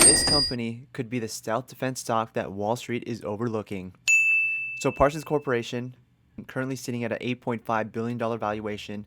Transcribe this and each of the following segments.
This company could be the stealth defense stock that Wall Street is overlooking. So Parsons Corporation, currently sitting at an $8.5 billion valuation,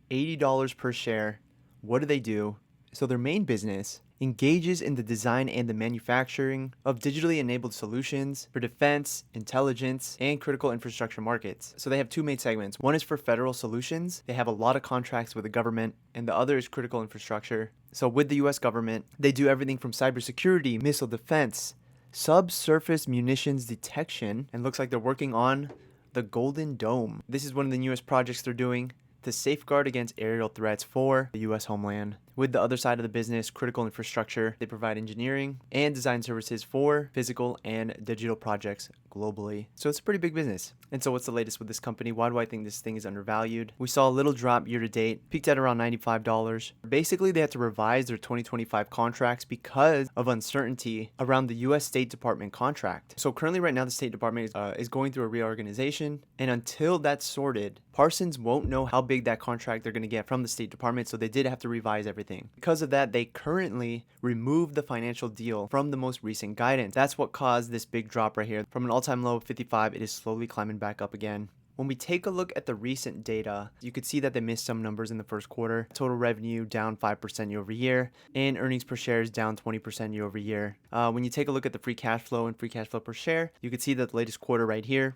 $80 per share. What do they do? So their main business engages in the design and the manufacturing of digitally enabled solutions for defense, intelligence, and critical infrastructure markets. So they have two main segments. One is for federal solutions. They have a lot of contracts with the government, and the other is critical infrastructure. So with the US government, they do everything from cybersecurity, missile defense, subsurface munitions detection, and looks like they're working on the Golden Dome. This is one of the newest projects they're doing to safeguard against aerial threats for the US homeland. With the other side of the business, critical infrastructure, they provide engineering and design services for physical and digital projects globally. So it's a pretty big business. And so what's the latest with this company? Why do I think this thing is undervalued? We saw a little drop year to date, peaked at around $95. Basically, they had to revise their 2025 contracts because of uncertainty around the US State Department contract. So currently right now, the State Department is going through a reorganization. And until that's sorted, Parsons won't know how big that contract they're going to get from the State Department. So they did have to revise everything. Because of that, they currently removed the financial deal from the most recent guidance. That's what caused this big drop right here. From an all-time low of 55, it is slowly climbing back up again. When we take a look at the recent data, you could see that they missed some numbers in the first quarter. Total revenue down 5% year over year, and earnings per share is down 20% year over year. When you take a look at the free cash flow and free cash flow per share, you can see that the latest quarter right here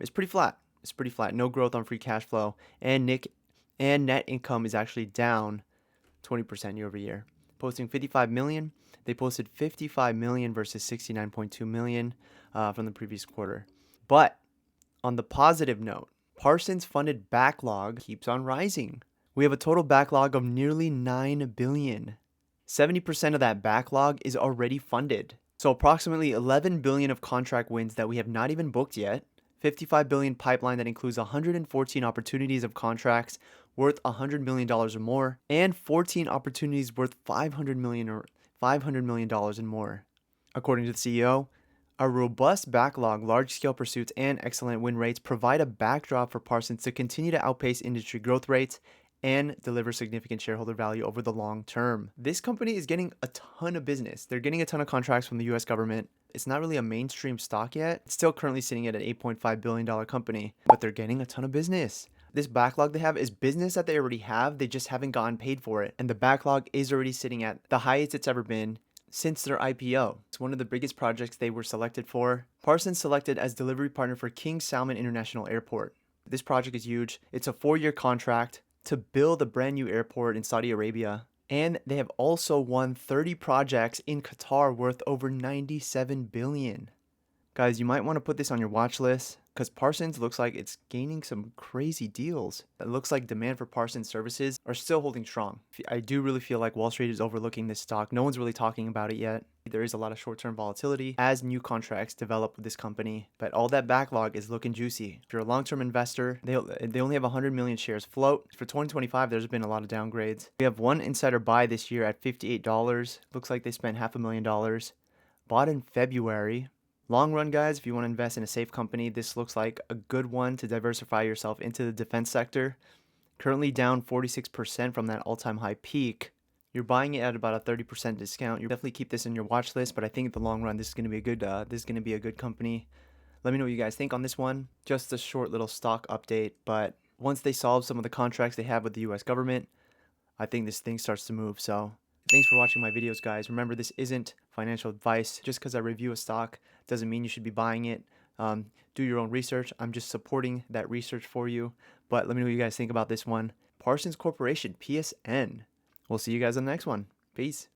is pretty flat. It's pretty flat. No growth on free cash flow, and net income is actually down 20% year over year. Posting 55 million. They posted 55 million versus 69.2 million from the previous quarter. But on the positive note, Parsons funded backlog keeps on rising. We have a total backlog of nearly 9 billion. 70% of that backlog is already funded. So approximately 11 billion of contract wins that we have not even booked yet. 55 billion pipeline that includes 114 opportunities of contracts worth $100 million or more, and 14 opportunities worth $500 million and more. According to the CEO, a robust backlog, large-scale pursuits, and excellent win rates provide a backdrop for Parsons to continue to outpace industry growth rates and deliver significant shareholder value over the long term. This company is getting a ton of business. They're getting a ton of contracts from the US government. It's not really a mainstream stock yet. It's still currently sitting at an $8.5 billion company, but they're getting a ton of business. This backlog they have is business that they already have. They just haven't gotten paid for it. And the backlog is already sitting at the highest it's ever been since their IPO. It's one of the biggest projects they were selected for. Parsons selected as delivery partner for King Salman International Airport. This project is huge. It's a 4-year contract to build a brand new airport in Saudi Arabia. And they have also won 30 projects in Qatar worth over 97 billion. Guys, you might want to put this on your watch list because Parsons looks like it's gaining some crazy deals. It looks like demand for Parsons services are still holding strong. I do really feel like Wall Street is overlooking this stock. No one's really talking about it yet. There is a lot of short-term volatility as new contracts develop with this company, but all that backlog is looking juicy. If you're a long-term investor, they only have 100 million shares float. For 2025, there's been a lot of downgrades. We have one insider buy this year at $58. Looks like they spent $500,000. Bought in February. Long run, guys, if you want to invest in a safe company, this looks like a good one to diversify yourself into the defense sector. Currently down 46% from that all-time high peak. You're buying it at about a 30% discount. You definitely keep this in your watch list, but I think in the long run, this is going to be a good company. Let me know what you guys think on this one. Just a short little stock update, but once they solve some of the contracts they have with the US government, I think this thing starts to move. So thanks for watching my videos, guys. Remember, this isn't financial advice. Just because I review a stock doesn't mean you should be buying it. Do your own research. I'm just supporting that research for you. But let me know what you guys think about this one. Parsons Corporation, PSN. We'll see you guys on the next one. Peace.